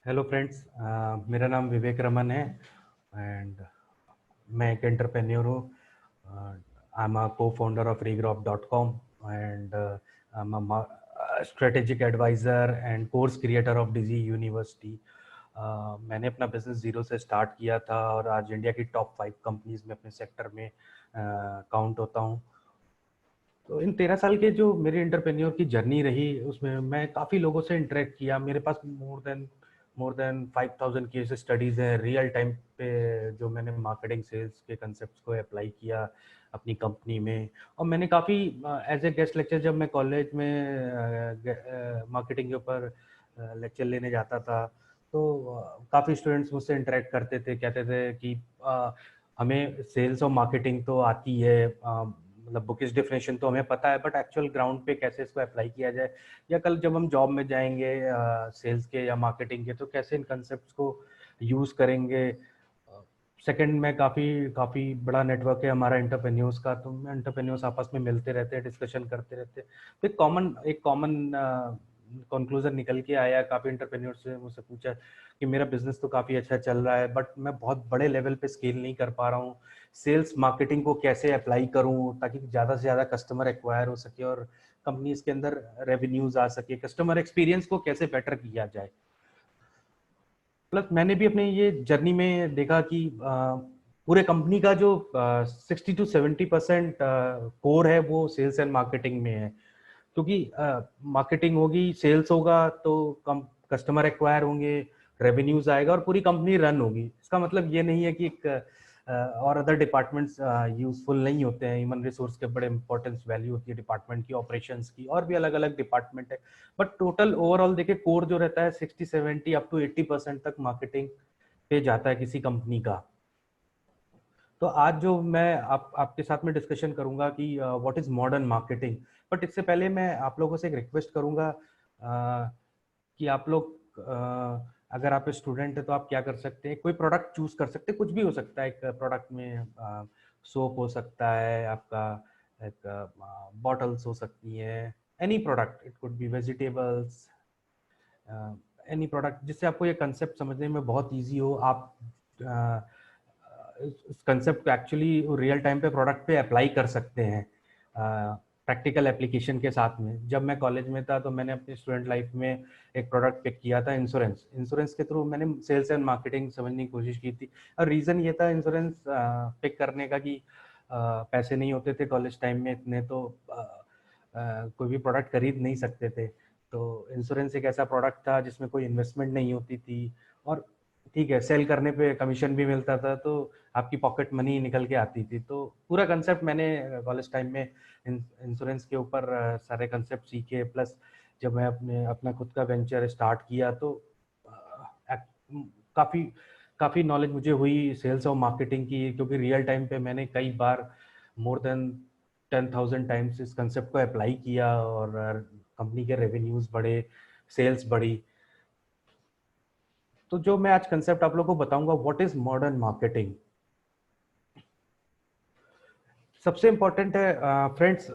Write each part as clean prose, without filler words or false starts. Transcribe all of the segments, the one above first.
Hello friends, मेरा नाम विवेक रमन है एंड मैं एक एंटरप्रेन्योर हूँ। आई am a co founder of regrowth.com and I am a strategic adviser and course creator of digi university. मैंने अपना बिजनेस ज़ीरो से स्टार्ट किया था और आज इंडिया की टॉप 5 कंपनीज में अपने सेक्टर में काउंट होता हूँ। तो इन 13 साल के जो मेरी एंटरप्रेन्योर की जर्नी रही, उसमें मैं काफ़ी लोगों से इंटरेक्ट किया। मेरे पास मोर देन 5000 केस स्टडीज़ हैं रियल टाइम पे, जो मैंने मार्केटिंग सेल्स के कंसेप्ट को अप्लाई किया अपनी कंपनी में। और मैंने काफ़ी एज ए गेस्ट लेक्चर, जब मैं कॉलेज में मार्केटिंग के ऊपर लेक्चर लेने जाता था, तो काफ़ी स्टूडेंट्स मुझसे इंटरेक्ट करते थे, कहते थे कि हमें सेल्स और मार्केटिंग तो आती है, मतलब बुकिश डेफिनेशन तो हमें पता है, बट एक्चुअल ग्राउंड पे कैसे इसको अप्लाई किया जाए, या कल जब हम जॉब में जाएंगे सेल्स के या मार्केटिंग के, तो कैसे इन कंसेप्ट को यूज़ करेंगे। सेकंड में काफ़ी काफ़ी बड़ा नेटवर्क है हमारा एंटरप्रेन्योर्स का, तो एंटरप्रेन्योर्स आपस में मिलते रहते हैं, डिस्कशन करते रहते हैं। तो एक कॉमन कंक्लूजन निकल के आया। काफ़ी एंटरप्रेन्योर्स से मुझसे पूछा कि मेरा बिजनेस तो काफ़ी अच्छा चल रहा है, बट मैं बहुत बड़े लेवल पे स्केल नहीं कर पा रहा हूँ। सेल्स मार्केटिंग को कैसे अप्लाई करूँ ताकि ज़्यादा से ज़्यादा कस्टमर एक्वायर हो सके और कंपनीज के अंदर रेवेन्यूज आ सके, कस्टमर एक्सपीरियंस को कैसे बेटर किया जाए। प्लस मैंने भी अपने ये जर्नी में देखा कि पूरे कंपनी का जो 60 to 70% कोर है वो सेल्स एंड मार्केटिंग में है। क्योंकि मार्केटिंग होगी, सेल्स होगा, तो कम कस्टमर एक्वायर होंगे, रेवेन्यूज आएगा और पूरी कंपनी रन होगी। इसका मतलब ये नहीं है कि एक और अदर डिपार्टमेंट्स यूजफुल नहीं होते हैं। ह्यूमन रिसोर्स के बड़े इंपॉर्टेंस वैल्यू होती है डिपार्टमेंट की, ऑपरेशंस की, और भी अलग अलग डिपार्टमेंट है। बट टोटल ओवरऑल देखे, कोर जो रहता है 60 70 अप टू 80% तक मार्केटिंग पे जाता है किसी कंपनी का। तो आज जो मैं आपके साथ में डिस्कशन करूंगा कि what is modern marketing. But इससे पहले मैं आप लोगों से एक रिक्वेस्ट करूंगा कि आप लोग, अगर आप स्टूडेंट है तो आप क्या कर सकते हैं, कोई प्रोडक्ट चूज कर सकते हैं, कुछ भी हो सकता है। एक प्रोडक्ट में सोप हो सकता है आपका, एक बॉटल्स हो सकती है, any product, it could be vegetables, any product जिससे आपको ये कंसेप्ट समझने में बहुत इजी हो। आप इस कंसेप्ट को एक्चुअली रियल टाइम पे प्रोडक्ट पे अप्लाई कर सकते हैं प्रैक्टिकल एप्लीकेशन के साथ में। जब मैं कॉलेज में था तो मैंने अपनी स्टूडेंट लाइफ में एक प्रोडक्ट पिक किया था, इंश्योरेंस। इंश्योरेंस के थ्रू मैंने सेल्स एंड मार्केटिंग समझने की कोशिश की थी। और रीज़न ये था इंश्योरेंस पिक करने का कि पैसे नहीं होते थे कॉलेज टाइम में इतने, तो कोई भी प्रोडक्ट खरीद नहीं सकते थे। तो इंश्योरेंस एक ऐसा प्रोडक्ट था जिसमें कोई इन्वेस्टमेंट नहीं होती थी, और ठीक है, सेल करने पे कमीशन भी मिलता था, तो आपकी पॉकेट मनी निकल के आती थी। तो पूरा कंसेप्ट मैंने कॉलेज टाइम में इंश्योरेंस के ऊपर सारे कंसेप्ट सीखे। प्लस जब मैं अपना खुद का वेंचर स्टार्ट किया, तो काफ़ी काफ़ी नॉलेज मुझे हुई सेल्स और मार्केटिंग की, क्योंकि रियल टाइम पे मैंने कई बार मोर देन 10,000 टाइम्स इस कंसेप्ट को अप्लाई किया, और कंपनी के रेवेन्यूज बढ़े, सेल्स बढ़ी। तो जो मैं आज कंसेप्ट आप लोगों को बताऊंगा, व्हाट इज मॉडर्न मार्केटिंग। सबसे इंपॉर्टेंट है फ्रेंड्स,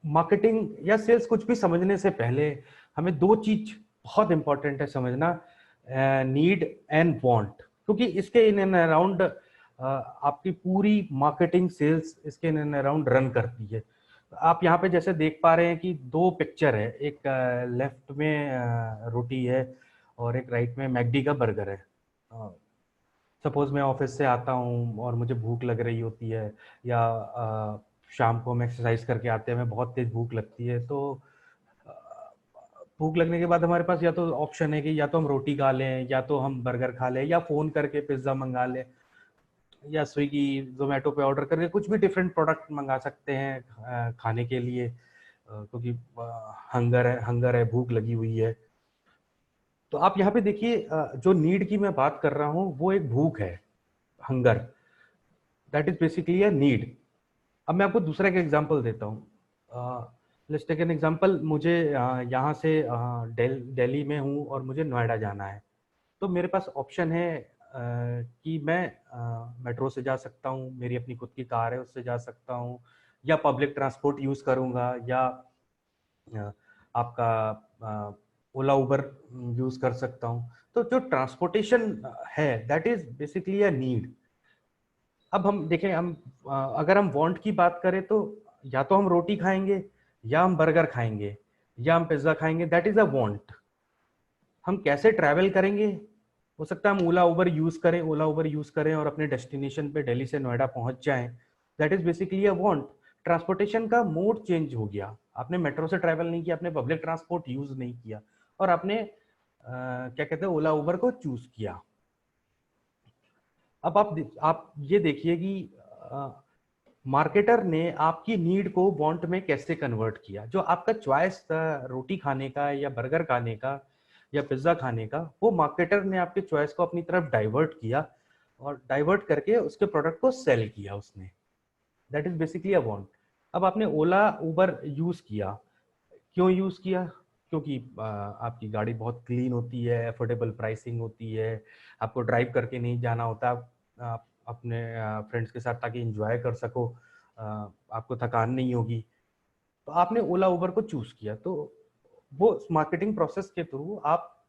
मार्केटिंग या सेल्स कुछ भी समझने से पहले हमें दो चीज बहुत इंपॉर्टेंट है समझना, नीड एंड वांट। क्योंकि इसके इन एंड अराउंड आपकी पूरी मार्केटिंग सेल्स इसके इन एंड अराउंड रन करती है। आप यहाँ पे जैसे देख पा रहे हैं कि दो पिक्चर है, एक लेफ्ट में रोटी है और एक राइट में मैकडी का बर्गर है। सपोज मैं ऑफिस से आता हूँ और मुझे भूख लग रही होती है, या शाम को हम एक्सरसाइज करके आते हैं, हमें बहुत तेज भूख लगती है। तो अ, भूख लगने के बाद हमारे पास या तो ऑप्शन है कि या तो हम रोटी खा लें, या तो हम बर्गर खा लें, या फोन करके पिज्ज़ा मंगा लें, या स्विगी जोमेटो पे ऑर्डर करके कुछ भी डिफरेंट प्रोडक्ट मंगा सकते हैं खाने के लिए, क्योंकि हंगर है, भूख लगी हुई है। तो आप यहाँ पे देखिए, जो नीड की मैं बात कर रहा हूँ वो एक भूख है, hunger, that is basically a need. अब मैं आपको दूसरा एक एग्जांपल देता हूँ। Let's take an example. मुझे यहाँ से दिल्ली में हूँ और मुझे नोएडा जाना है। तो मेरे पास ऑप्शन है कि मैं मेट्रो से जा सकता हूँ, मेरी अपनी खुद की कार है उससे जा सकता हूँ, या पब्लिक ट्रांसपोर्ट यूज़ करूँगा, या आपका ओला उबर यूज कर सकता हूँ। तो जो ट्रांसपोर्टेशन है that is basically a need. अब हम देखें, हम अगर हम वांट की बात करें तो या तो हम रोटी खाएंगे, या हम बर्गर खाएंगे, या हम पिज्जा खाएंगे, दैट इज अ वांट। हम कैसे ट्रैवल करेंगे, हो सकता है हम ओला उबर यूज करें, ओला उबर यूज करें और अपने डेस्टिनेशन पे दिल्ली से नोएडा पहुंच जाएं, that is basically a want. Transportation का मोड चेंज हो गया, आपने मेट्रो से ट्रैवल नहीं किया, आपने पब्लिक ट्रांसपोर्ट यूज नहीं किया, और आपने क्या कहते हैं ओला उबर को चूज किया। अब आप ये देखिए कि मार्केटर ने आपकी नीड को वांट में कैसे कन्वर्ट किया। जो आपका चॉइस था रोटी खाने का या बर्गर खाने का या पिज्जा खाने का, वो मार्केटर ने आपके चॉइस को अपनी तरफ डाइवर्ट किया, और डाइवर्ट करके उसके प्रोडक्ट को सेल किया उसने। That is basically a want. अब आपने ओला उबर यूज किया, क्यों यूज किया? क्योंकि आपकी गाड़ी बहुत क्लीन होती है, अफोर्डेबल प्राइसिंग होती है, आपको ड्राइव करके नहीं जाना होता, आप अपने फ्रेंड्स के साथ ताकि एंजॉय कर सको, आपको थकान नहीं होगी, तो आपने ओला उबर को चूज किया। तो वो मार्केटिंग प्रोसेस के थ्रू आप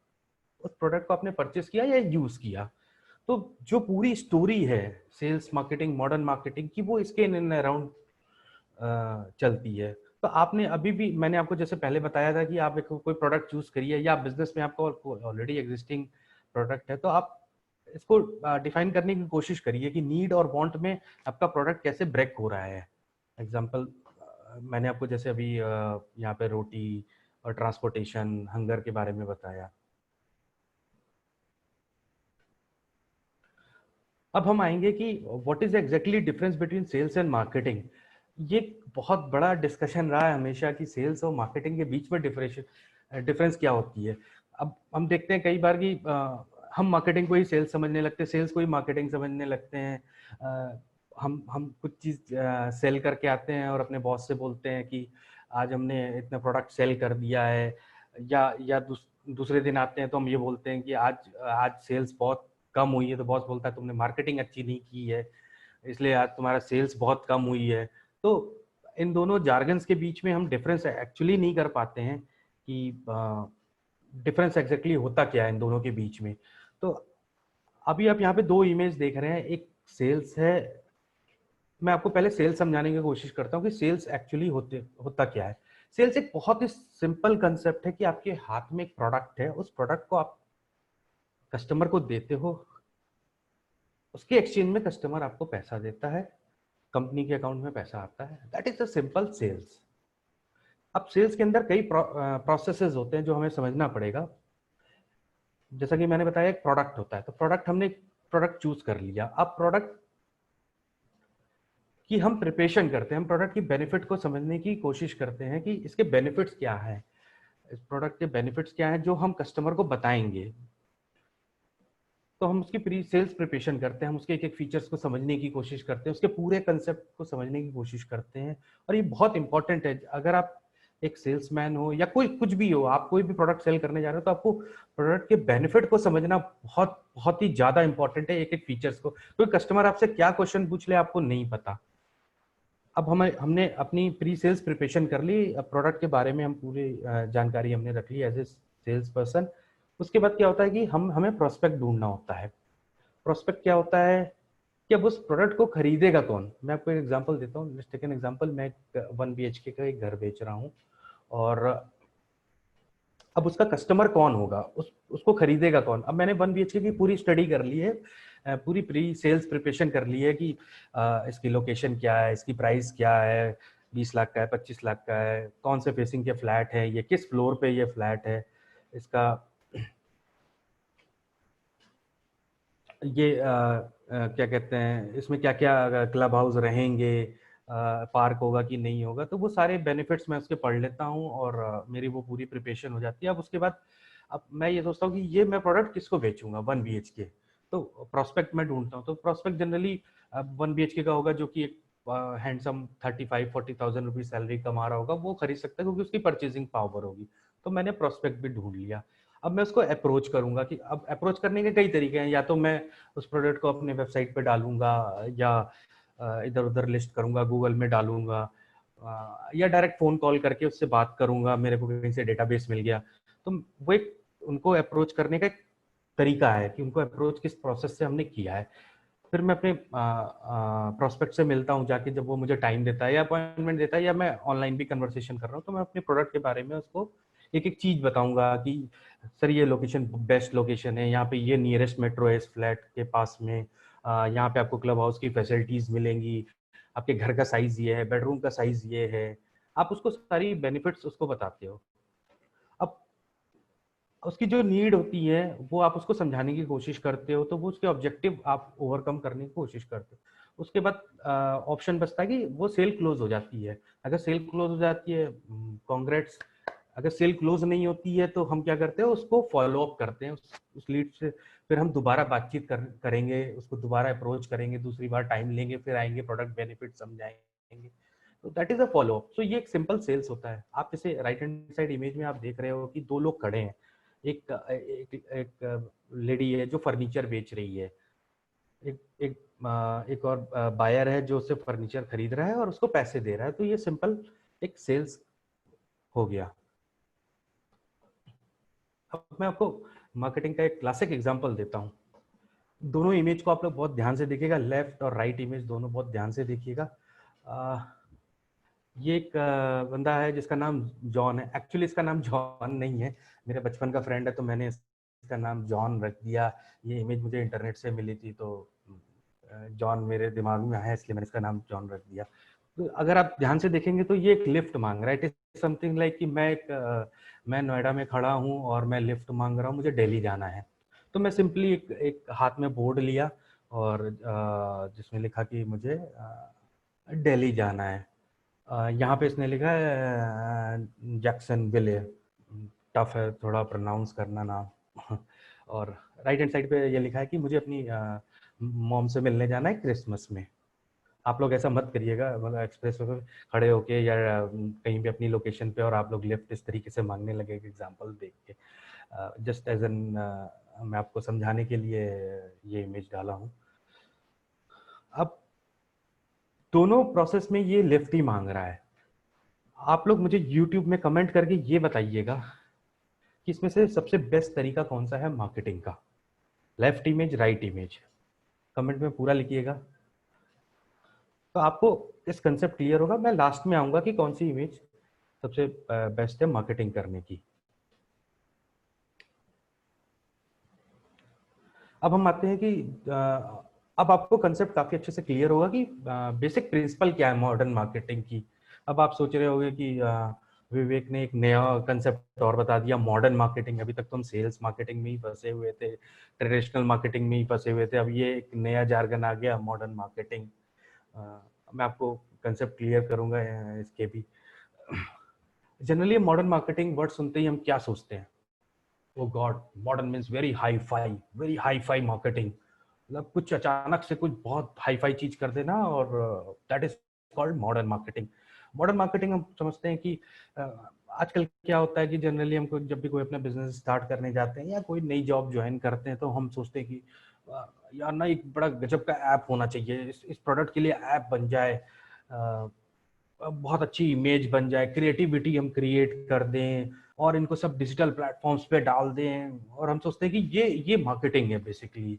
उस प्रोडक्ट को आपने परचेस किया या यूज किया। तो जो पूरी स्टोरी है सेल्स मार्केटिंग, मॉडर्न मार्केटिंग की, वो इसके इन एंड अराउंड चलती है। तो आपने अभी भी, मैंने आपको जैसे पहले बताया था कि आप एक कोई प्रोडक्ट चूज करिए, या बिजनेस में आपका ऑलरेडी एग्जिस्टिंग प्रोडक्ट है, तो आप इसको डिफाइन करने की कोशिश करिए कि नीड और वांट में आपका प्रोडक्ट कैसे ब्रेक हो रहा है। एग्जांपल, मैंने आपको जैसे अभी यहाँ पे रोटी और ट्रांसपोर्टेशन, हंगर के बारे में बताया। अब हम आएंगे कि what is exactly difference between sales and marketing. ये बहुत बड़ा डिस्कशन रहा है हमेशा कि सेल्स और मार्केटिंग के बीच में डिफरेंस क्या होती है। अब हम देखते हैं कई बार कि हम मार्केटिंग को ही सेल्स समझने लगते हैं, सेल्स को ही मार्केटिंग समझने लगते हैं। हम कुछ चीज़ सेल करके आते हैं और अपने बॉस से बोलते हैं कि आज हमने इतना प्रोडक्ट सेल कर दिया है, या दूसरे दिन आते हैं तो हम ये बोलते हैं कि आज आज सेल्स बहुत कम हुई है, तो बॉस बोलता है तुमने मार्केटिंग अच्छी नहीं की है, इसलिए आज तुम्हारा सेल्स बहुत कम हुई है। तो इन दोनों जार्गन्स के बीच में हम डिफरेंस एक्चुअली नहीं कर पाते हैं कि डिफरेंस एग्जैक्टली होता क्या है इन दोनों के बीच में। तो अभी आप यहाँ पे दो इमेज देख रहे हैं, एक सेल्स है। मैं आपको पहले सेल्स समझाने की कोशिश करता हूँ कि सेल्स एक्चुअली होता क्या है। सेल्स एक बहुत ही सिंपल कंसेप्ट है कि आपके हाथ में एक प्रोडक्ट है, उस प्रोडक्ट को आप कस्टमर को देते हो, उसके एक्सचेंज में कस्टमर आपको पैसा देता है, कंपनी के अकाउंट में पैसा आता है। That is a simple sales. अब सेल्स के अंदर कई प्रोसेसेस होते हैं जो हमें समझना पड़ेगा। जैसा कि मैंने बताया, एक प्रोडक्ट होता है, तो प्रोडक्ट हमने प्रोडक्ट चूज कर लिया। अब प्रोडक्ट की हम प्रिपरेशन करते हैं, हम प्रोडक्ट की बेनिफिट को समझने की कोशिश करते हैं कि इसके बेनिफिट्स क्या है, इस प्रोडक्ट के बेनिफिट्स क्या हैं जो हम कस्टमर को बताएंगे। तो हम उसकी प्री सेल्स प्रिपरेशन करते हैं, हम उसके एक एक फीचर्स को समझने की कोशिश करते हैं, उसके पूरे कंसेप्ट को समझने की कोशिश करते हैं। और ये बहुत इंपॉर्टेंट है, अगर आप एक सेल्समैन हो या कोई कुछ भी हो, आप कोई भी प्रोडक्ट सेल करने जा रहे हो, तो आपको प्रोडक्ट के बेनिफिट को समझना बहुत बहुत ही ज्यादा इंपॉर्टेंट है, एक एक फीचर्स को। कोई कस्टमर आपसे क्या क्वेश्चन पूछ ले आपको नहीं पता। अब हमने अपनी प्री सेल्स प्रिपरेशन कर ली, अब प्रोडक्ट के बारे में हम पूरी जानकारी हमने रख ली एज ए सेल्स पर्सन। उसके बाद क्या होता है कि हमें प्रोस्पेक्ट ढूंढना होता है। प्रोस्पेक्ट क्या होता है कि अब उस प्रोडक्ट को खरीदेगा कौन। मैं आपको एक एग्जांपल देता हूँ, लेट्स टेक एन एग्जांपल। मैं 1 BHK का एक घर बेच रहा हूँ, और अब उसका कस्टमर कौन होगा, उसको खरीदेगा कौन। अब मैंने 1 BHK की पूरी स्टडी कर ली है, पूरी प्री सेल्स प्रिपरेशन कर ली है कि इसकी लोकेशन क्या है, इसकी प्राइस क्या है, 20 लाख का है, 25 लाख का है, कौन से फेसिंग के फ्लैट है, ये किस फ्लोर पे ये फ्लैट है, इसका ये क्या कहते हैं, इसमें क्या क्या क्लब हाउस रहेंगे, पार्क होगा कि नहीं होगा। तो वो सारे बेनिफिट्स मैं उसके पढ़ लेता हूँ, और मेरी वो पूरी प्रिपरेशन हो जाती है। अब उसके बाद अब मैं ये सोचता हूँ कि ये मैं प्रोडक्ट किसको बेचूंगा 1 BHK। तो प्रोस्पेक्ट मैं ढूंढता हूँ, तो प्रोस्पेक्ट जनरली 1 BHK का होगा जो कि एक हैंडसम 35-40,000 रुपीज सैलरी कमा रहा होगा, वो खरीद सकता है क्योंकि उसकी परचेजिंग पावर होगी। तो मैंने प्रोस्पेक्ट भी ढूंढ लिया। अब मैं उसको अप्रोच करूंगा कि अब अप्रोच करने के कई तरीके हैं, या तो मैं उस प्रोडक्ट को अपने वेबसाइट पे डालूंगा, या इधर उधर लिस्ट करूंगा, गूगल में डालूंगा, या डायरेक्ट फोन कॉल करके उससे बात करूंगा, मेरे को कहीं से डेटाबेस मिल गया तो वो एक उनको अप्रोच करने का एक तरीका है कि उनको अप्रोच किस प्रोसेस से हमने किया है। फिर मैं अपने प्रोस्पेक्ट से मिलता हूँ जाके, जब वो मुझे टाइम देता है या अपॉइंटमेंट देता है या मैं ऑनलाइन भी कन्वर्सेशन कर रहा हूँ, तो मैं अपने प्रोडक्ट के बारे में उसको एक एक चीज बताऊंगा कि सर ये लोकेशन बेस्ट लोकेशन है, यहाँ पे ये नियरेस्ट मेट्रो है इस फ्लैट के पास में, यहाँ पे आपको क्लब हाउस की फैसिलिटीज मिलेंगी, आपके घर का साइज ये है, बेडरूम का साइज ये है, आप उसको सारी बेनिफिट्स उसको बताते हो। अब उसकी जो नीड होती है वो आप उसको समझाने की कोशिश करते हो, तो वो उसके ऑब्जेक्टिव आप ओवरकम करने की कोशिश करते हो। उसके बाद ऑप्शन बचता है कि वो सेल क्लोज हो जाती है। अगर सेल क्लोज हो जाती है, कॉन्ग्रेट्स। अगर सेल क्लोज नहीं होती है तो हम क्या करते हैं, उसको फॉलो अप करते हैं उस लीड से। फिर हम दोबारा बातचीत करेंगे, उसको दोबारा अप्रोच करेंगे, दूसरी बार टाइम लेंगे, फिर आएंगे, प्रोडक्ट बेनिफिट समझाएंगे। तो that is a follow up. So ये एक सिंपल सेल्स होता है। आप जैसे राइट हैंड साइड इमेज में आप देख रहे हो कि दो लोग खड़े हैं। एक एक लेडी है जो फर्नीचर बेच रही है, एक एक एक और बायर है जो उससे फर्नीचर खरीद रहा है और उसको पैसे दे रहा है। तो ये सिंपल एक सेल्स हो गया। अब मैं आपको मार्केटिंग का एक क्लासिक एग्जांपल देता हूँ। दोनों इमेज को आप लोग बहुत ध्यान से देखिएगा, लेफ्ट और राइट इमेज दोनों बहुत ध्यान से देखिएगा। ये एक बंदा है जिसका नाम जॉन है। एक्चुअली इसका नाम जॉन नहीं है, मेरे बचपन का फ्रेंड है तो मैंने इसका नाम जॉन रख दिया। ये इमेज मुझे इंटरनेट से मिली थी तो जॉन मेरे दिमाग में आया, इसलिए मैंने इसका नाम जॉन रख दिया। तो अगर आप ध्यान से देखेंगे तो ये एक लिफ्ट मांग रहा है। इट इज समथिंग लाइक कि मैं नोएडा में खड़ा हूँ और मैं लिफ्ट मांग रहा हूँ, मुझे दिल्ली जाना है। तो मैं सिंपली एक हाथ में बोर्ड लिया और जिसमें लिखा कि मुझे दिल्ली जाना है। यहाँ पे इसने लिखा है जैक्सन विले। टफ है थोड़ा प्रोनाउंस करना नाम। और राइट हैंड साइड पे ये लिखा है कि मुझे अपनी मॉम से मिलने जाना है क्रिसमस में। आप लोग ऐसा मत करिएगा, मतलब एक्सप्रेस पे खड़े होके या कहीं भी अपनी लोकेशन पे और आप लोग लिफ्ट इस तरीके से मांगने लगे एग्जांपल देख के। जस्ट एज एन मैं आपको समझाने के लिए ये इमेज डाला हूँ। अब दोनों प्रोसेस में ये लिफ्ट ही मांग रहा है। आप लोग मुझे YouTube में कमेंट करके ये बताइएगा कि इसमें से सबसे बेस्ट तरीका कौन सा है मार्केटिंग का, left image right image. Comment में पूरा लिखिएगा तो आपको इस कंसेप्ट क्लियर होगा। मैं लास्ट में आऊंगा कि कौन सी इमेज सबसे बेस्ट है मार्केटिंग करने की। अब हम आते हैं कि अब आपको कंसेप्ट काफी अच्छे से क्लियर होगा कि बेसिक प्रिंसिपल क्या है मॉडर्न मार्केटिंग की। अब आप सोच रहे होंगे कि विवेक ने एक नया कंसेप्ट और बता दिया, मॉडर्न मार्केटिंग। अभी तक तो हम सेल्स मार्केटिंग में ही फंसे हुए थे, ट्रेडिशनल मार्केटिंग में ही फंसे हुए थे, अब ये एक नया जार्गन आ गया मॉडर्न मार्केटिंग। मैं आपको कंसेप्ट क्लियर करूंगा इसके भी। जनरली मॉडर्न मार्केटिंग वर्ड सुनते ही हम क्या सोचते हैं, oh God modern means very hi fi marketing, मतलब कुछ अचानक से कुछ बहुत हाई फाई चीज कर देना और that is called modern marketing. Modern marketing हम समझते हैं कि आजकल क्या होता है कि जनरली हमको जब भी कोई अपना बिजनेस स्टार्ट करने जाते हैं या कोई नई जॉब ज्वाइन करते हैं तो हम सोचते हैं कि यार ना एक बड़ा गजब का ऐप होना चाहिए, इस प्रोडक्ट के लिए ऐप बन जाए, बहुत अच्छी इमेज बन जाए, क्रिएटिविटी हम क्रिएट कर दें और इनको सब डिजिटल प्लेटफॉर्म्स पे डाल दें। और हम सोचते हैं कि ये मार्केटिंग है। बेसिकली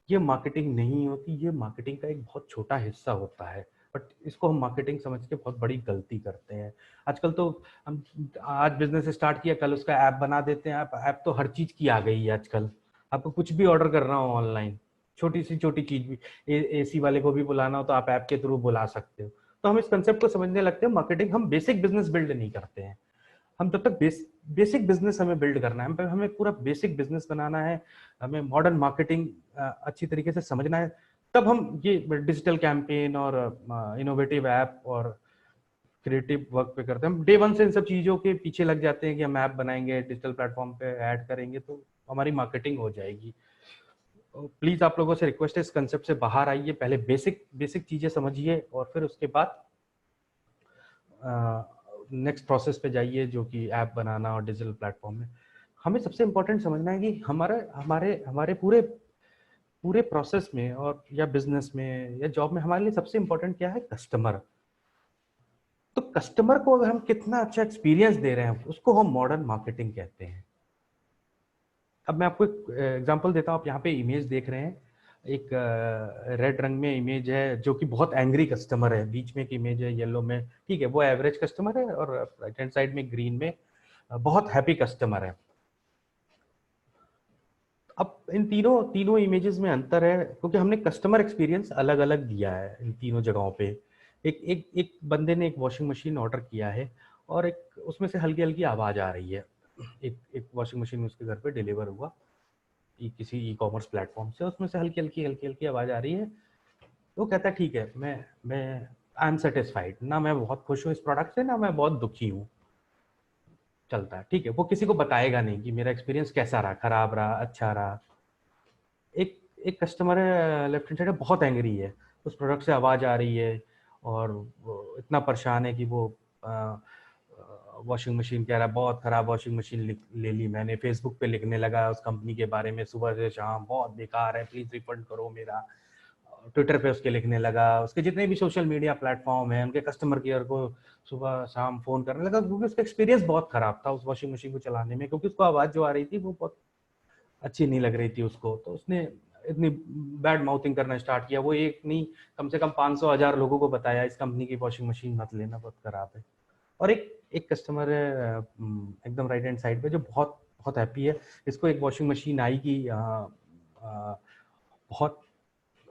ये मार्केटिंग नहीं होती, ये मार्केटिंग का एक बहुत छोटा हिस्सा होता है, बट इसको हम मार्केटिंग समझ के बहुत बड़ी गलती करते हैं। आजकल तो हम आज बिजनेस स्टार्ट किया कल उसका ऐप बना देते हैं। ऐप तो हर चीज की आ गई है आजकल। आपको कुछ भी ऑर्डर करना हो ऑनलाइन, छोटी सी छोटी चीज भी, एसी वाले को भी बुलाना हो तो आप ऐप के थ्रू बुला सकते हो। तो हम इस कंसेप्ट को समझने लगते हैं मार्केटिंग हम बेसिक बिजनेस बिल्ड नहीं करते हैं। हम जब तक बेसिक बिजनेस हमें बिल्ड करना है, हमें पूरा बेसिक बिजनेस बनाना है, हमें मॉडर्न मार्केटिंग अच्छी तरीके से समझना है, तब हम ये डिजिटल कैंपेन और इनोवेटिव ऐप और क्रिएटिव वर्क पे करते हैं। हम डे वन से इन सब चीजों के पीछे लग जाते हैं कि हम ऐप बनाएंगे, डिजिटल प्लेटफॉर्म पे ऐड करेंगे तो हमारी मार्केटिंग हो जाएगी। प्लीज आप लोगों से रिक्वेस्ट है इस कंसेप्ट से बाहर आइए, पहले बेसिक बेसिक चीजें समझिए और फिर उसके बाद नेक्स्ट प्रोसेस पे जाइए जो कि ऐप बनाना और डिजिटल प्लेटफॉर्म में। हमें सबसे इम्पोर्टेंट समझना है कि हमारे हमारे हमारे पूरे पूरे प्रोसेस में और या बिजनेस में या जॉब में हमारे लिए सबसे इम्पोर्टेंट क्या है, कस्टमर। तो कस्टमर को अगर हम कितना अच्छा एक्सपीरियंस दे रहे हैं उसको हम मॉडर्न मार्केटिंग कहते हैं। अब मैं आपको एक एग्जांपल देता हूँ। आप यहाँ पे इमेज देख रहे हैं, एक रेड रंग में इमेज है जो कि बहुत एंग्री कस्टमर है, बीच में एक इमेज है येलो में, ठीक है, वो एवरेज कस्टमर है, और राइट हैंड साइड में ग्रीन में बहुत हैप्पी कस्टमर है। अब इन तीनों तीनों इमेजेस में अंतर है क्योंकि हमने कस्टमर एक्सपीरियंस अलग अलग दिया है इन तीनों जगहों पे। एक बंदे ने एक वॉशिंग मशीन ऑर्डर किया है और एक उसमें से हल्की हल्की आवाज़ आ रही है। एक वॉशिंग मशीन उसके घर पे डिलीवर हुआ किसी ई कॉमर्स प्लेटफॉर्म से, उसमें से हल्की हल्की आवाज़ आ रही है। वो कहता है ठीक है, मैं आई एम सेटिस्फाइड, ना मैं बहुत खुश हूँ इस प्रोडक्ट से, ना मैं बहुत दुखी हूँ, चलता है, ठीक है। वो किसी को बताएगा नहीं कि मेरा एक्सपीरियंस कैसा रहा, खराब रहा, अच्छा रहा। एक एक कस्टमर है लेफ्ट हैंड साइड है, बहुत एंग्री है, उस प्रोडक्ट से आवाज़ आ रही है और वो इतना परेशान है कि वो वॉशिंग मशीन कह रहा है बहुत ख़राब वॉशिंग मशीन ले ली मैंने, फेसबुक पे लिखने लगा उस कंपनी के बारे में सुबह से शाम, बहुत बेकार है, प्लीज़ रिफंड करो मेरा। ट्विटर पे उसके लिखने लगा, उसके जितने भी सोशल मीडिया प्लेटफॉर्म हैं उनके कस्टमर केयर को सुबह शाम फ़ोन करने लगा क्योंकि उसका एक्सपीरियंस बहुत ख़राब था उस वॉशिंग मशीन को चलाने में, क्योंकि उसको आवाज़ जो आ रही थी वो बहुत अच्छी नहीं लग रही थी उसको। तो उसने इतनी बैड माउथिंग करना स्टार्ट किया। वो एक नहीं, कम से कम 500,000 लोगों को बताया इस कंपनी की वॉशिंग मशीन मत लेना, बहुत ख़राब है। और एक एक कस्टमर है एकदम राइट हैंड साइड पे जो बहुत बहुत हैप्पी है। इसको एक वॉशिंग मशीन आई कि बहुत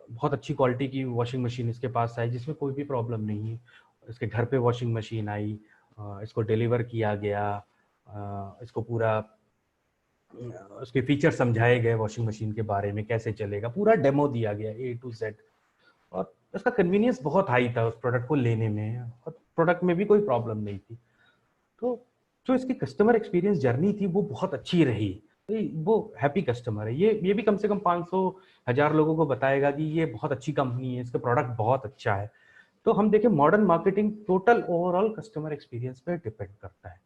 बहुत अच्छी क्वालिटी की वॉशिंग मशीन इसके पास आई जिसमें कोई भी प्रॉब्लम नहीं है। इसके घर पे वॉशिंग मशीन आई, इसको डिलीवर किया गया, इसको पूरा उसके फीचर समझाए गए वॉशिंग मशीन के बारे में, कैसे चलेगा, पूरा डेमो दिया गया ए टू जेड। और उसका कन्वीनियंस बहुत हाई था उस प्रोडक्ट को लेने में, और प्रोडक्ट में भी कोई प्रॉब्लम नहीं थी। तो जो इसकी कस्टमर एक्सपीरियंस जर्नी थी वो बहुत अच्छी रही। तो वो हैप्पी कस्टमर है। ये भी कम से कम 500,000 लोगों को बताएगा कि ये बहुत अच्छी कंपनी है, इसका प्रोडक्ट बहुत अच्छा है। तो हम देखें modern marketing total overall customer experience पे डिपेंड करता है।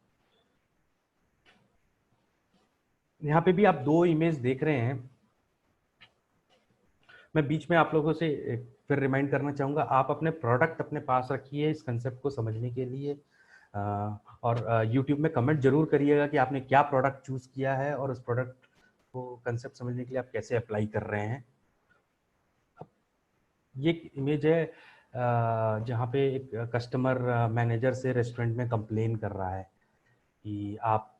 यहाँ पे भी आप दो इमेज देख रहे हैं। मैं बीच में आप लोगों से फिर रिमाइंड करना चाहूँगा, आप अपने प्रोडक्ट अपने पास रखिए इस कंसेप्ट को समझने के लिए। और यूट्यूब में कमेंट जरूर करिएगा कि आपने क्या प्रोडक्ट चूज़ किया है और उस प्रोडक्ट को कंसेप्ट समझने के लिए आप कैसे अप्लाई कर रहे हैं। अब ये इमेज है जहाँ पे एक कस्टमर मैनेजर से रेस्टोरेंट में कंप्लेन कर रहा है कि आप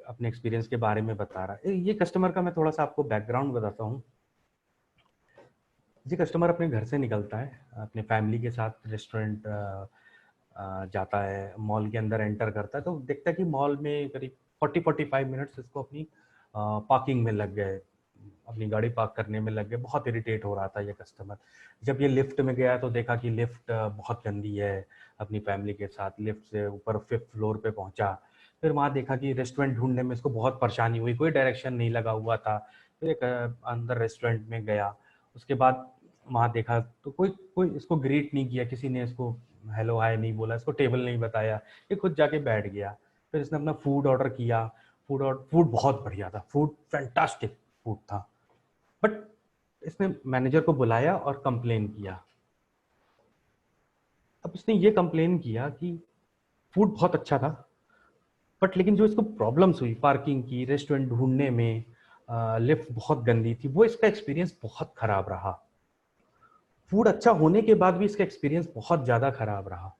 अपने एक्सपीरियंस के बारे में बता रहा है। ये कस्टमर का मैं थोड़ा सा आपको बैकग्राउंड बताता हूँ। ये कस्टमर अपने घर से निकलता है, अपने फैमिली के साथ रेस्टोरेंट जाता है, मॉल के अंदर एंटर करता है तो देखता है कि मॉल में करीब 40-45 मिनट्स इसको अपनी पार्किंग में लग गए, अपनी गाड़ी पार्क करने में लग गए। बहुत इरिटेट हो रहा था ये कस्टमर। जब ये लिफ्ट में गया तो देखा कि लिफ्ट बहुत गंदी है, अपनी फैमिली के साथ लिफ्ट से ऊपर 5th फ्लोर पे पहुंचा। फिर वहाँ देखा कि रेस्टोरेंट ढूंढने में इसको बहुत परेशानी हुई, कोई डायरेक्शन नहीं लगा हुआ था। फिर एक अंदर रेस्टोरेंट में गया, उसके बाद वहाँ देखा तो कोई कोई इसको ग्रीट नहीं किया, किसी ने इसको हेलो हाय नहीं बोला, इसको टेबल नहीं बताया, ये खुद जाके बैठ गया। फिर इसने अपना फूड ऑर्डर किया, फूड बहुत बढ़िया था, फूड फैंटास्टिक फूड था, बट इसने मैनेजर को बुलाया और कंप्लेन किया। अब इसने ये कंप्लेन किया कि फूड बहुत अच्छा था, बट लेकिन जो इसको प्रॉब्लम्स हुई पार्किंग की, रेस्टोरेंट ढूंढने में, लिफ्ट बहुत गंदी थी, वो इसका एक्सपीरियंस बहुत खराब रहा। फूड अच्छा होने के बाद भी इसका एक्सपीरियंस बहुत ज़्यादा खराब रहा।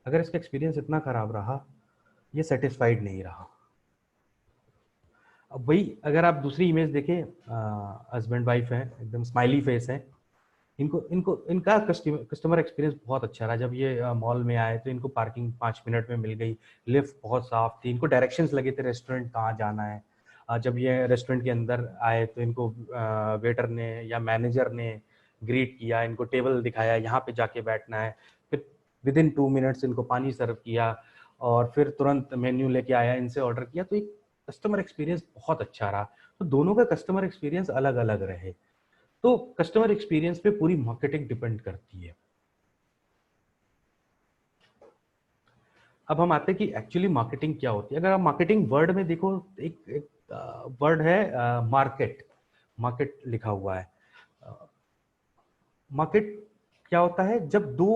अगर इसका एक्सपीरियंस इतना खराब रहा, ये सेटिस्फाइड नहीं रहा। अब वही अगर आप दूसरी इमेज देखें, हस्बैंड वाइफ है, एकदम स्माइली फेस है, इनको इनको इनका कस्टमर एक्सपीरियंस बहुत अच्छा रहा। जब ये मॉल में आए तो इनको पार्किंग 5 मिनट में मिल गई, लिफ्ट बहुत साफ थी, इनको डायरेक्शंस लगे थे रेस्टोरेंट कहाँ जाना है। जब ये रेस्टोरेंट के अंदर आए तो इनको वेटर ने या मैनेजर ने ग्रीट किया, इनको टेबल दिखाया, यहाँ पे जाके बैठना है। फिर विद इन 2 मिनट्स इनको पानी सर्व किया और फिर तुरंत मेन्यू लेके आया, इनसे ऑर्डर किया। तो एक कस्टमर एक्सपीरियंस बहुत अच्छा रहा। तो दोनों का कस्टमर एक्सपीरियंस अलग अलग रहे। तो कस्टमर एक्सपीरियंस पे पूरी मार्केटिंग डिपेंड करती है। अब हम आते हैं कि एक्चुअली मार्केटिंग क्या होती है। अगर आप मार्केटिंग वर्ड में देखो, एक वर्ड है मार्केट, मार्केट लिखा हुआ है। मार्केट क्या होता है जब दो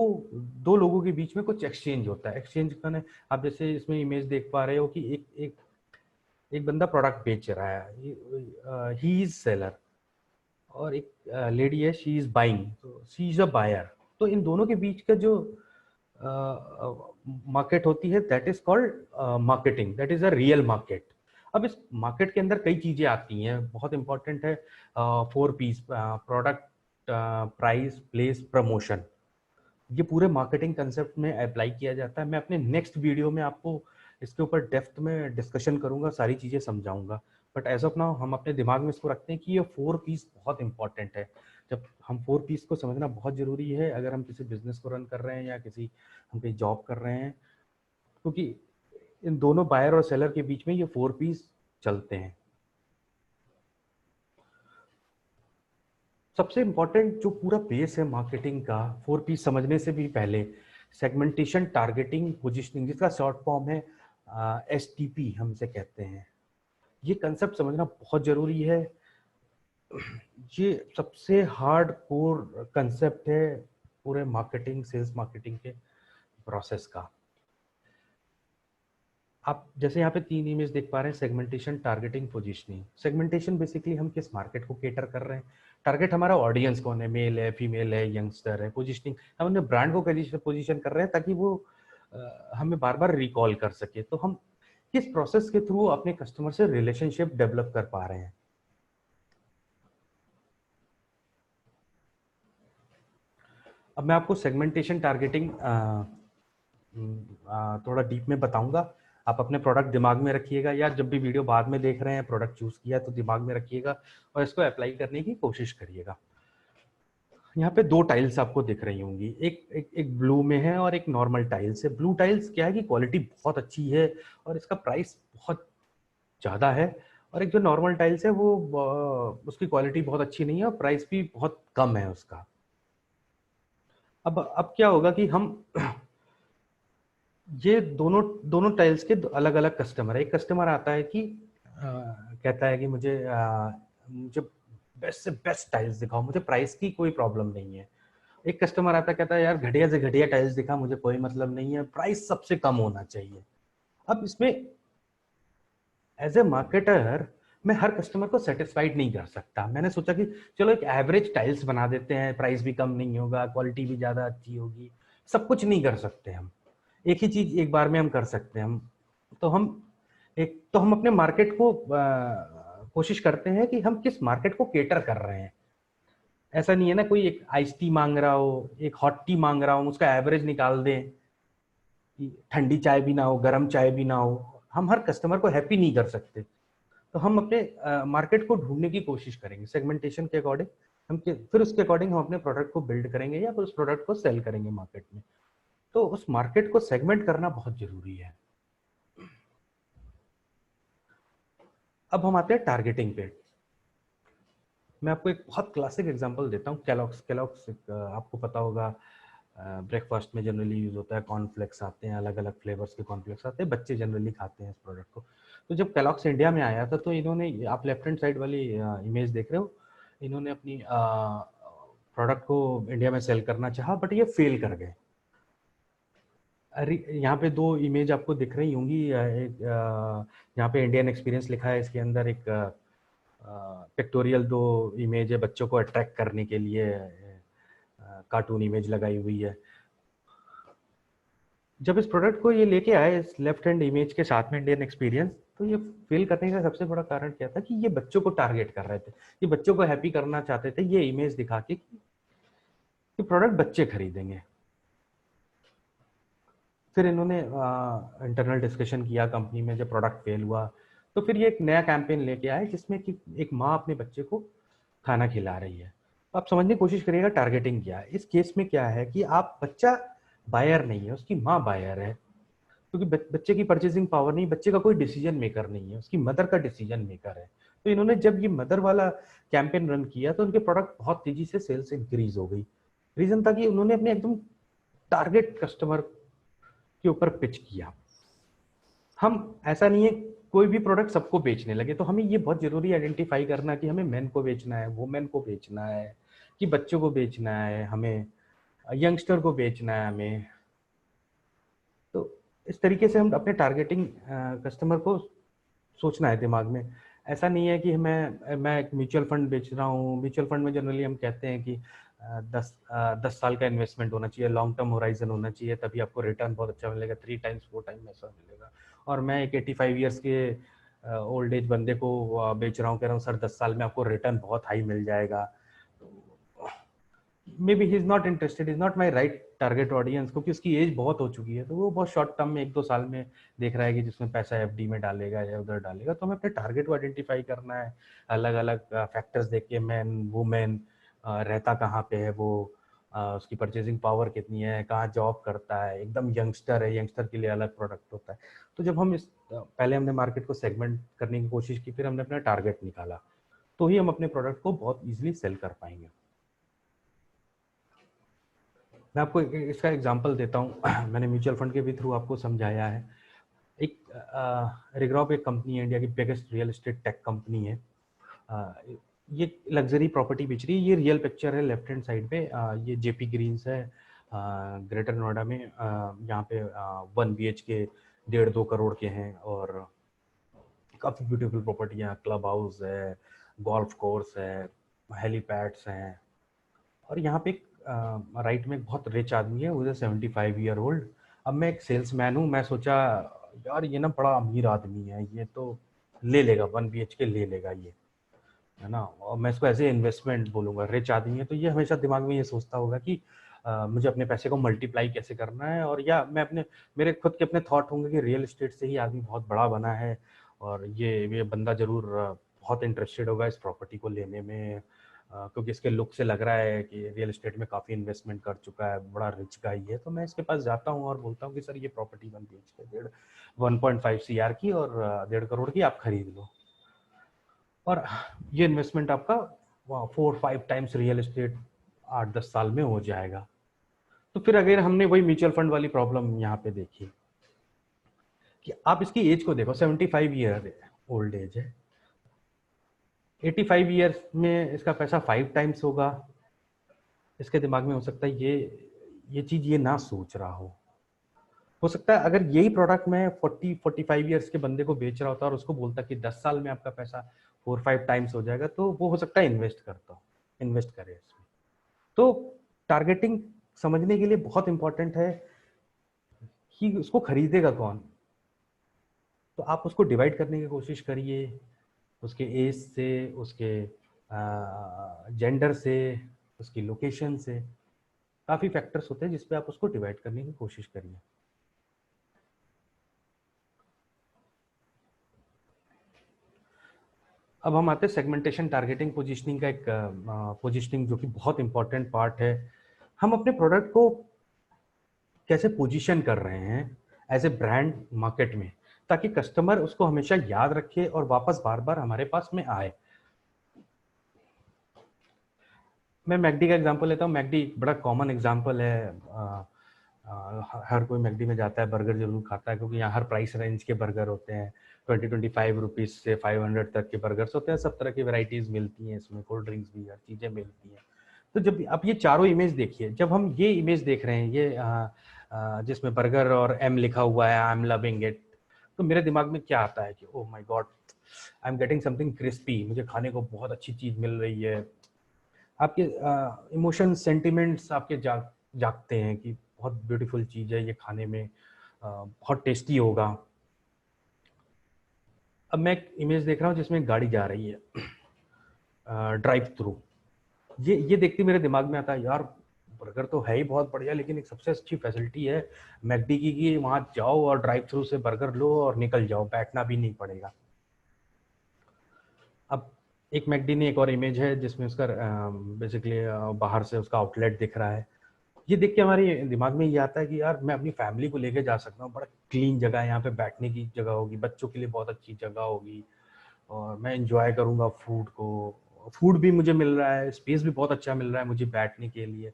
दो लोगों के बीच में कुछ एक्सचेंज होता है। एक्सचेंज करने, आप जैसे इसमें इमेज देख पा रहे हो कि एक एक एक बंदा प्रोडक्ट बेच रहा है, ही इज सेलर, और एक लेडी है, शी इज बाइंग, तो शी इज अ बायर। तो इन दोनों के बीच का जो मार्केट होती है, that is called marketing, that is a real market. अब इस मार्केट के अंदर कई चीजें आती हैं, बहुत इंपॉर्टेंट है 4 Ps: product, price, place, promotion. ये पूरे मार्केटिंग कंसेप्ट में अप्लाई किया जाता है। मैं अपने नेक्स्ट वीडियो में आपको इसके ऊपर डेप्थ में डिस्कशन करूंगा, सारी चीज़ें समझाऊंगा। बट एज ऑफ नाउ हम अपने दिमाग में इसको रखते हैं कि ये 4 पीस बहुत इंपॉर्टेंट है। जब हम 4 पीस को समझना बहुत ज़रूरी है अगर हम किसी बिजनेस को रन कर रहे हैं या हम कहीं जॉब कर रहे हैं, क्योंकि इन दोनों बायर और सेलर के बीच में ये 4 पीस चलते हैं। सबसे इंपॉर्टेंट जो पूरा बेस है मार्केटिंग का 4 पीस समझने से भी पहले, सेगमेंटेशन, टारगेटिंग, पोजिशनिंग, जिसका शॉर्ट फॉर्म है STP हम इसे कहते हैं, ये कंसेप्ट समझना बहुत जरूरी है। ये सबसे हार्ड कोर कंसेप्ट है पूरे मार्केटिंग, सेल्स मार्केटिंग के प्रोसेस का। आप जैसे यहाँ पे 3 इमेज देख पा रहे हैं: segmentation, targeting, positioning. Segmentation basically हम किस मार्केट को केटर कर रहे हैं, टारगेट हमारा ऑडियंस कौन है, मेल है, फीमेल है, यंगस्टर है। पोजीशनिंग, हम अपने ब्रांड को पोजीशन कर रहे हैं ताकि वो हमें बार बार रिकॉल कर सके। तो हम किस प्रोसेस के थ्रू अपने कस्टमर से रिलेशनशिप डेवलप कर पा रहे हैं। अब मैं आपको सेगमेंटेशन, टारगेटिंग थोड़ा डीप में बताऊंगा। आप अपने प्रोडक्ट दिमाग में रखिएगा, या जब भी वीडियो बाद में देख रहे हैं, प्रोडक्ट चूज किया तो दिमाग में रखिएगा और इसको अप्लाई करने की कोशिश करिएगा। यहाँ पे 2 टाइल्स आपको दिख रही होंगी, एक ब्लू में है और एक नॉर्मल टाइल्स है। ब्लू टाइल्स क्या है कि क्वालिटी बहुत अच्छी है और इसका प्राइस बहुत ज़्यादा है, और एक जो नॉर्मल टाइल्स है वो उसकी क्वालिटी बहुत अच्छी नहीं है और प्राइस भी बहुत कम है उसका। अब क्या होगा कि हम ये दोनों दोनों टाइल्स के अलग अलग कस्टमर है। एक कस्टमर आता है कि कहता है कि मुझे बेस्ट से बेस्ट टाइल्स दिखाओ, मुझे प्राइस की कोई प्रॉब्लम नहीं है। एक कस्टमर आता है, कहता है यार घटिया से घटिया टाइल्स दिखा, मुझे कोई मतलब नहीं है, प्राइस सबसे कम होना चाहिए। अब इसमें एज ए मार्केटर मैं हर कस्टमर को सेटिस्फाइड नहीं कर सकता। मैंने सोचा कि चलो एक एवरेज टाइल्स बना देते हैं, प्राइस भी कम नहीं होगा, क्वालिटी भी ज़्यादा अच्छी होगी। सब कुछ नहीं कर सकते हम, एक ही चीज एक बार में हम कर सकते हैं। हम अपने मार्केट को कोशिश करते हैं कि हम किस मार्केट को केटर कर रहे हैं। ऐसा नहीं है ना, कोई एक आइस टी मांग रहा हो, एक हॉट टी मांग रहा हो, उसका एवरेज निकाल दें कि ठंडी चाय भी ना हो, गर्म चाय भी ना हो। हम हर कस्टमर को हैप्पी नहीं कर सकते, तो हम अपने मार्केट को ढूंढने की कोशिश करेंगे सेगमेंटेशन के अकॉर्डिंग। फिर उसके अकॉर्डिंग हम अपने प्रोडक्ट को बिल्ड करेंगे या फिर उस प्रोडक्ट को सेल करेंगे मार्केट में। तो उस मार्केट को सेगमेंट करना बहुत जरूरी है। अब हम आते हैं टारगेटिंग पे। मैं आपको एक बहुत क्लासिक एग्जांपल देता हूँ, केलॉग्स। आपको पता होगा, ब्रेकफास्ट में जनरली यूज होता है। कॉर्नफ्लेक्स आते हैं, अलग अलग फ्लेवर्स के कॉर्नफ्लेक्स आते हैं, बच्चे जनरली खाते हैं इस प्रोडक्ट को। तो जब केलॉग्स इंडिया में आया था तो इन्होंने, आप लेफ्ट हैंड साइड वाली इमेज देख रहे हो, इन्होंने अपनी प्रोडक्ट को इंडिया में सेल करना चाहा, बट ये फेल कर गए। अरे यहाँ पे 2 इमेज आपको दिख रही होंगी, एक यहाँ पे इंडियन एक्सपीरियंस लिखा है, इसके अंदर एक पिक्टोरियल 2 इमेज है बच्चों को अट्रैक्ट करने के लिए, कार्टून इमेज लगाई हुई है। जब इस प्रोडक्ट को ये लेके आए इस लेफ्ट हैंड इमेज के साथ में इंडियन एक्सपीरियंस, तो ये फेल करने का सबसे बड़ा कारण क्या था कि ये बच्चों को टारगेट कर रहे थे, ये बच्चों को हैप्पी करना चाहते थे ये इमेज दिखा के कि प्रोडक्ट बच्चे खरीदेंगे। फिर इन्होंने इंटरनल डिस्कशन किया कंपनी में, जब प्रोडक्ट फेल हुआ तो फिर ये एक नया कैंपेन लेके आए जिसमें कि एक माँ अपने बच्चे को खाना खिला रही है। तो आप समझने की कोशिश करिएगा टारगेटिंग क्या है। इस केस में क्या है कि आप, बच्चा बायर नहीं है, उसकी माँ बायर है, क्योंकि बच्चे की परचेसिंग पावर नहीं, बच्चे का कोई डिसीजन मेकर नहीं है, उसकी मदर का डिसीजन मेकर है। तो इन्होंने जब ये मदर वाला कैंपेन रन किया तो उनके प्रोडक्ट बहुत तेजी से सेल्स इंक्रीज हो गई। रीजन था कि उन्होंने अपने एकदम टारगेट कस्टमर के ऊपर पिच किया। हम, ऐसा नहीं है कोई भी प्रोडक्ट सबको बेचने लगे, तो हमें ये बहुत जरूरी आइडेंटिफाई करना कि हमें मेन को बेचना है, वुमेन को बेचना है, कि बच्चों को बेचना है, हमें यंगस्टर को बेचना है हमें। तो इस तरीके से हम अपने टारगेटिंग कस्टमर को सोचना है दिमाग में। ऐसा नहीं है कि मैं एक म्यूचुअल फंड बेच रहा हूँ। म्यूचुअल फंड में जनरली हम कहते हैं कि 10 साल का इन्वेस्टमेंट होना चाहिए, लॉन्ग टर्म होराइजन होना चाहिए, तभी आपको रिटर्न बहुत अच्छा मिलेगा, 3 टाइम्स 4 टाइम ऐसा मिलेगा। और मैं एक 85 ईयर्स के ओल्ड एज बंदे को बेच रहा हूँ, कह रहा हूँ सर 10 साल में आपको रिटर्न बहुत हाई मिल जाएगा। May be he is not interested, is not my right target audience, क्योंकि उसकी एज बहुत हो चुकी है। तो वो बहुत शॉर्ट टर्म में 1-2 साल में देख रहा है कि जिसमें पैसा एफडी में डालेगा या उधर डालेगा। तो हमें अपने टारगेट को आइडेंटिफाई करना है, अलग अलग फैक्टर्स देख के, मैन वुमेन, रहता कहाँ पे है वो, उसकी परचेजिंग पावर कितनी है, कहाँ जॉब करता है, एकदम यंगस्टर है, यंगस्टर के लिए अलग प्रोडक्ट होता है। तो जब हम पहले हमने मार्केट को सेगमेंट करने की कोशिश की, फिर हमने अपना टारगेट निकाला, तो ही हम अपने प्रोडक्ट को बहुत ईजिली सेल कर पाएंगे। मैं आपको इसका एग्जांपल देता हूँ। मैंने म्यूचुअल फंड के भी थ्रू आपको समझाया है। एक रिग्रॉप एक कंपनी है, इंडिया की biggest real estate tech company है। ये लग्जरी प्रॉपर्टी बेच रही है। ये रियल पिक्चर है लेफ्ट हैंड साइड पे। ये जेपी ग्रीन्स है, ग्रेटर नोएडा में। यहाँ पे 1 BHK 1.5-2 करोड़ के हैं, और काफ़ी ब्यूटीफुल प्रॉपर्टी है। क्लब हाउस है, गोल्फ कोर्स है, हेलीपैड्स हैं। और यहाँ पे एक राइट में एक बहुत रिच आदमी है, वो इज 75 ईयर ओल्ड। अब मैं एक सेल्समैन हूँ, मैं सोचा यार ये ना बड़ा अमीर आदमी है, ये तो ले लेगा, 1 BHK ले लेगा ये, है ना। और मैं इसको ऐसे इन्वेस्टमेंट बोलूँगा, रिच आदमी है तो ये हमेशा दिमाग में ये सोचता होगा कि मुझे अपने पैसे को मल्टीप्लाई कैसे करना है। और या मैं अपने, मेरे खुद के अपने थॉट होंगे कि रियल एस्टेट से ही आदमी बहुत बड़ा बना है, और ये बंदा ज़रूर बहुत इंटरेस्टेड होगा इस प्रॉपर्टी को लेने में, क्योंकि इसके लुक से लग रहा है कि रियल एस्टेट में काफ़ी इन्वेस्टमेंट कर चुका है, बड़ा रिच गाई है। तो मैं इसके पास जाता हूँ और बोलता हूँ कि सर ये प्रॉपर्टी 1 BHK 1.5 CR की और 1.5 करोड़ की आप खरीद लो, और ये इन्वेस्टमेंट आपका 4-5 टाइम्स रियल एस्टेट 8-10 साल में हो जाएगा। तो फिर अगर हमने वही म्यूचुअल फंड वाली प्रॉब्लम यहाँ पे देखी कि आप इसकी एज को देखो, 75 ईयर ओल्ड एज है, 85 ईयर्स में इसका पैसा 5 टाइम्स होगा। इसके दिमाग में हो सकता है ये चीज ये ना सोच रहा हो सकता है अगर यही प्रोडक्ट मैं 40-45 ईयर्स के बंदे को बेच रहा होता और उसको बोलता कि 10 साल में आपका पैसा 4-5 टाइम्स हो जाएगा, तो वो हो सकता है इन्वेस्ट करे इसमें। तो टारगेटिंग समझने के लिए बहुत इंपॉर्टेंट है कि उसको खरीदेगा कौन। तो आप उसको डिवाइड करने की कोशिश करिए, उसके एज से, उसके जेंडर से, उसकी लोकेशन से। काफ़ी फैक्टर्स होते हैं जिस पे आप उसको डिवाइड करने की कोशिश करिए। अब हम आते हैं सेगमेंटेशन, टारगेटिंग, पोजीशनिंग का एक पोजीशनिंग जो कि बहुत इंपॉर्टेंट पार्ट है। हम अपने प्रोडक्ट को कैसे पोजीशन कर रहे हैं एज ए ब्रांड मार्केट में, ताकि कस्टमर उसको हमेशा याद रखे और वापस बार बार हमारे पास में आए। मैं मैकडी का एग्जांपल लेता हूँ। मैकडी बड़ा कॉमन एग्जांपल है। हर कोई मैकडी में जाता है, बर्गर जरूर खाता है, क्योंकि यहाँ हर प्राइस रेंज के बर्गर होते हैं। 20-25 रुपीज़ से 500 तक के बर्गर्स होते हैं। सब तरह की वैरायटीज़ मिलती हैं इसमें, कोल्ड ड्रिंक्स भी, हर चीज़ें मिलती हैं। तो जब आप ये चारों इमेज देखिए, जब हम ये इमेज देख रहे हैं, ये जिसमें बर्गर और एम लिखा हुआ है, आई एम लविंग इट, तो मेरे दिमाग में क्या आता है कि oh my God, I am getting something crispy, मुझे खाने को बहुत अच्छी चीज़ मिल रही है। आपके इमोशन, सेंटिमेंट्स आपके जागते हैं कि बहुत ब्यूटीफुल चीज़ है ये, खाने में बहुत टेस्टी होगा। अब मैं एक इमेज देख रहा हूँ जिसमें एक गाड़ी जा रही है, ड्राइव थ्रू। ये देखते मेरे दिमाग में आता है, यार बर्गर तो है ही बहुत बढ़िया, लेकिन एक सबसे अच्छी फैसिलिटी है मैकडी की कि वहाँ जाओ और ड्राइव थ्रू से बर्गर लो और निकल जाओ, बैठना भी नहीं पड़ेगा। अब एक मैकडी ने एक और इमेज है जिसमें उसका बेसिकली बाहर से उसका आउटलेट दिख रहा है। ये देख के हमारे दिमाग में ये आता है कि यार मैं अपनी फैमिली को लेके जा सकता हूँ, बड़ा क्लीन जगह है, यहाँ पे बैठने की जगह होगी, बच्चों के लिए बहुत अच्छी जगह होगी, और मैं इंजॉय करूँगा फूड को। फूड भी मुझे मिल रहा है, स्पेस भी बहुत अच्छा मिल रहा है मुझे बैठने के लिए।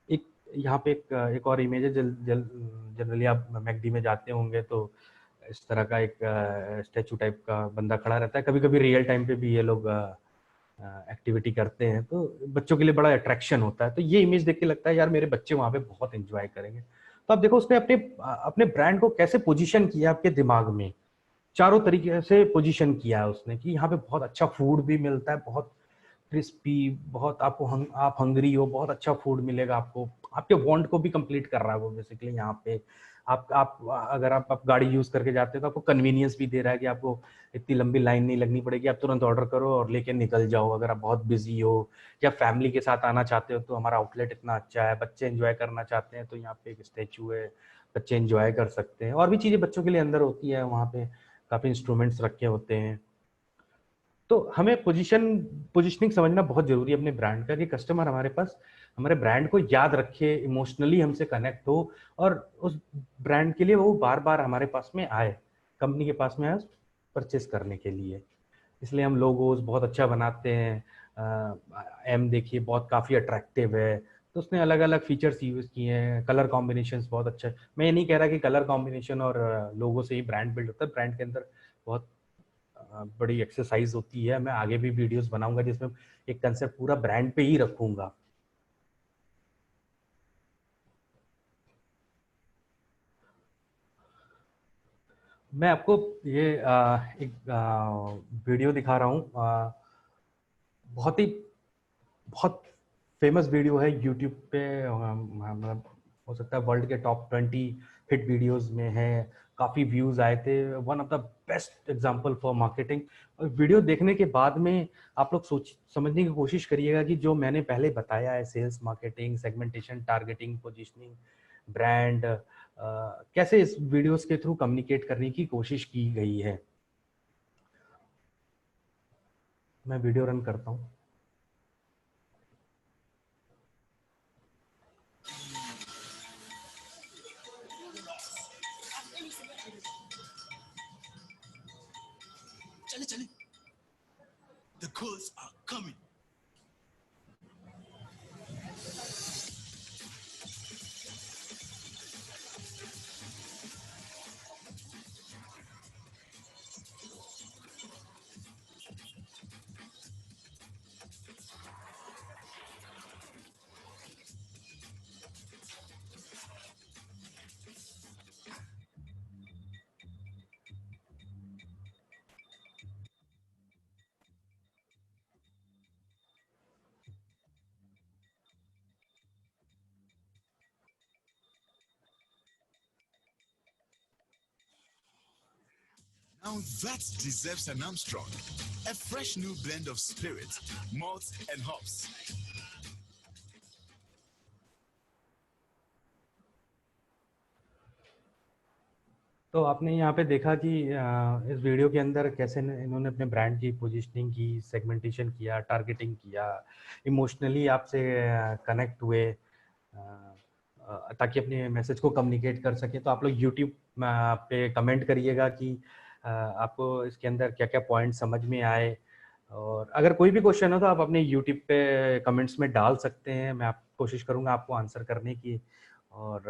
एक यहाँ पे एक और इमेज है, जनरली आप मैकडी में जाते होंगे तो इस तरह का एक स्टैचू टाइप का बंदा खड़ा रहता है। कभी कभी रियल टाइम पे भी ये लोग एक्टिविटी करते हैं तो बच्चों के लिए बड़ा अट्रैक्शन होता है। तो ये इमेज देख के लगता है यार मेरे बच्चे वहाँ पे बहुत एंजॉय करेंगे। तो आप देखो उसने अपने अपने ब्रांड को कैसे पोजीशन किया आपके दिमाग में, चारों तरीके से पोजीशन किया है उसने कि यहाँ पे बहुत अच्छा फूड भी मिलता है, बहुत क्रिस्पी, बहुत आपको आप हंग्री हो, बहुत अच्छा फूड मिलेगा आपको, आपके वांट को भी कंप्लीट कर रहा है वो बेसिकली। यहाँ पे आप अगर आप गाड़ी यूज करके जाते हो तो आपको कन्वीनियंस भी दे रहा है कि आपको इतनी लंबी लाइन नहीं लगनी पड़ेगी, आप तुरंत ऑर्डर करो और लेके निकल जाओ। अगर आप बहुत बिजी हो या फैमिली के साथ आना चाहते हो तो हमारा आउटलेट इतना अच्छा है। बच्चे एंजॉय करना चाहते हैं तो यहाँ पे एक स्टैचू है, बच्चे एंजॉय कर सकते हैं। और भी चीजें बच्चों के लिए अंदर होती है, वहाँ पे काफी इंस्ट्रूमेंट्स रखे होते हैं। तो हमें पोजीशनिंग समझना बहुत जरूरी है अपने ब्रांड का, कि कस्टमर हमारे पास हमारे ब्रांड को याद रखे, इमोशनली हमसे कनेक्ट हो और उस ब्रांड के लिए वो बार बार हमारे पास में आए, कंपनी के पास में आए परचेस करने के लिए। इसलिए हम लोगोस बहुत अच्छा बनाते हैं। एम देखिए बहुत काफ़ी अट्रैक्टिव है, तो उसने अलग अलग फीचर्स यूज़ किए हैं। कलर कॉम्बिनेशंस बहुत अच्छा है। मैं ये नहीं कह रहा कि कलर कॉम्बिनेशन और लोगो से ही ब्रांड बिल्ड होता है। ब्रांड के अंदर बहुत बड़ी एक्सरसाइज होती है। मैं आगे भी वीडियोस बनाऊंगा जिसमें एक कंसेप्ट पूरा ब्रांड पे ही रखूंगा। मैं आपको ये एक वीडियो दिखा रहा हूँ। बहुत ही बहुत फेमस वीडियो है यूट्यूब पे, मतलब हो सकता है वर्ल्ड के टॉप 20 हिट वीडियोस में है। काफ़ी व्यूज आए थे। One of the best example for marketing. और वीडियो देखने के बाद में आप लोग सोच समझने की कोशिश करिएगा कि जो मैंने पहले बताया है, sales, marketing, segmentation, targeting, positioning, brand, कैसे इस वीडियोस के थ्रू कम्युनिकेट करने की कोशिश की गई है। मैं वीडियो रन करता हूँ। चले चले, the girls are coming. Now that deserves an Armstrong. A fresh new blend of spirits, malts and hops. तो आपने यहाँ पे देखा कि इस वीडियो के अंदर कैसे इन्होंने अपने ब्रांड की पोजीशनिंग की, सेगमेंटेशन किया, टारगेटिंग किया, इमोशनली आपसे कनेक्ट हुए, ताकि अपने मैसेज को कम्युनिकेट कर सके। तो आप लोग यूट्यूब पे कमेंट करिएगा कि आपको इसके अंदर क्या क्या पॉइंट समझ में आए। और अगर कोई भी क्वेश्चन हो तो आप अपने यूट्यूब पे कमेंट्स में डाल सकते हैं। मैं आप कोशिश करूँगा आपको आंसर करने की। और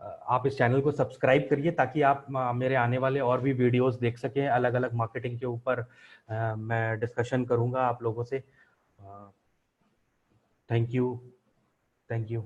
आप इस चैनल को सब्सक्राइब करिए ताकि आप मेरे आने वाले और भी वीडियोस देख सकें। अलग अलग मार्केटिंग के ऊपर मैं डिस्कशन करूँगा आप लोगों से। Thank you. Thank you.